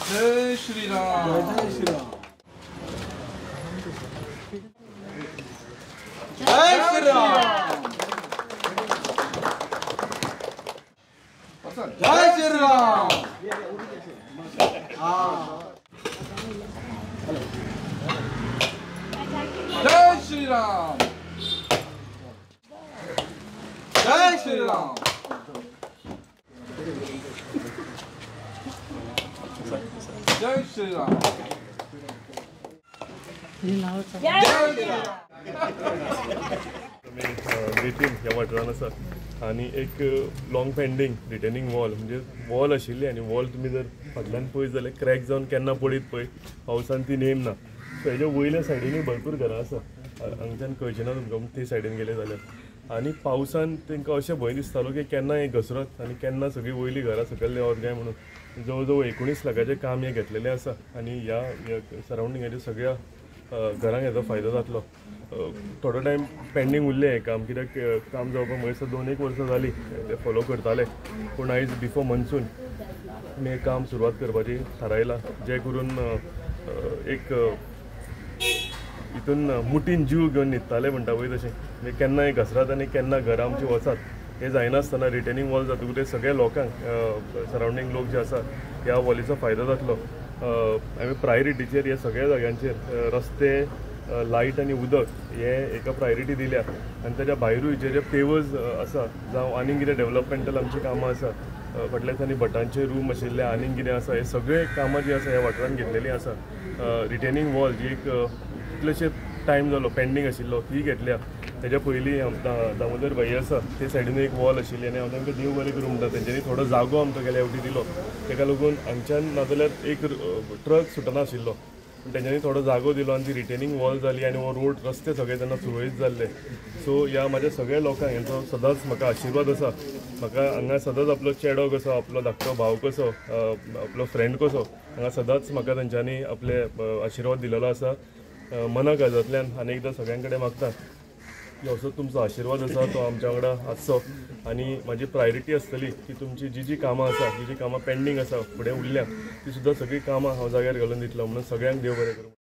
जय श्रीराम जय श्रीराम जय श्रीराम जय श्रीराम जय श्रीराम जय श्रीराम जय श्रीराम बेतीन ह्या वाठारान आसा आनी एक लॉंग पेंडींग रिटेनिंग वॉल म्हणजे वॉल आशिल्ली आनी वॉल तुमी जर फाटल्यान पळयत जाल्यार क्रॅक जावन केन्ना पडीत पळय पावसान ती नेम ना सो हेज्या वयल्या सायडीनूय भरपूर घरां आसा हांगच्यान कळचें ना तुमकां ते सायडीन गेले जाल्यार आनी पावसान तांकां अशें भंय दिसतालो की केन्ना हें घसरत आनी केन्ना सगळीं वयलीं घरां सकयल देंवत काय म्हणून जवळ जवळ 19 लाखाचें काम हें घेतलेलें आसा आनी ह्या सरावंडिंगाच्या सगळ्या घरांक हेजो फायदो जातलो थोडो टायम पेंडींग उरलें हें काम कित्याक काम जावपाक म्हळ्यार 2-1 वर्सां जालीं ते फॉलो करताले पूण आयज बिफोर मनसून आमी हें काम सुरवात करपाची थारायला जें करून एक हितून मुठीन जीव घेवन न्हिदताले म्हणटा पळय तशें म्हणजे केन्नाय घसरात आनी केन्ना घरां आमची वचात हें जायनासतना रिटेनिंग वॉल जातकूच सगळ्या लोकांक सरावंडींग लोक जे आसा ह्या वॉलीचो फायदो जातलो आमी प्रायोरिटीचेर ह्या सगळ्या जाग्यांचेर रस्ते लायट आनी उदक हे एका प्रायोरिटी दिल्या आनी ताच्या भायरूय जे पेवर्स आसा जावं आनीक कितें डेवलपमेंटल आमची कामां आसा फाटल्या दिसांनी भटांचे रूम आशिल्ले आनीक कितें आसा हे सगळे कामां जी आसा ह्या वाठारांत घेतलेलीं आसा रिटेनिंग वॉल जी एक कितलेशे टायम जालो पेंडींग आशिल्लो ती घेतल्या तेज्या पयलीं दामोदर भाई आसा ते सायडीन एक वॉल आशिल्ली आनी हांव तांकां देव बरें करूं म्हणटा तेंच्यांनी थोडो जागो आमकां गेल्या फावटी दिलो तेका लागून हांगच्यान नाजाल्यार एक ट्रक सुटनाशिल्लो पूण तेंच्यांनी थोडो जागो दिलो आनी ती रिटेनिंग वॉल जाली आनी हो रोड रस्ते सगळे तेन्ना सुरळीत जाल्ले सो ह्या म्हाज्या सगळ्या लोकांक हेंचो सदांच म्हाका आशिर्वाद आसा म्हाका हांगा सदांच आपलो चेडो कसो आपलो धाकटो भाव कसो आपलो फ्रेंड कसो हांगा सदांच म्हाका तेंच्यांनी आपले आशिर्वाद दिलेलो आसा मना काळजांतल्यान आनी एकदां सगळ्यां कडेन मागता की असो तुमचो आशिर्वाद आसा तो आमच्या वांगडा आसचो आनी म्हाजी प्रायोरिटी आसतली की तुमची जी कामां आसा जी कामां पेंडींग आसा फुडें उरल्या ती सुद्दां सगळीं कामां हांव जाग्यार घालून दितलो म्हणून सगळ्यांक देव बरें करूं.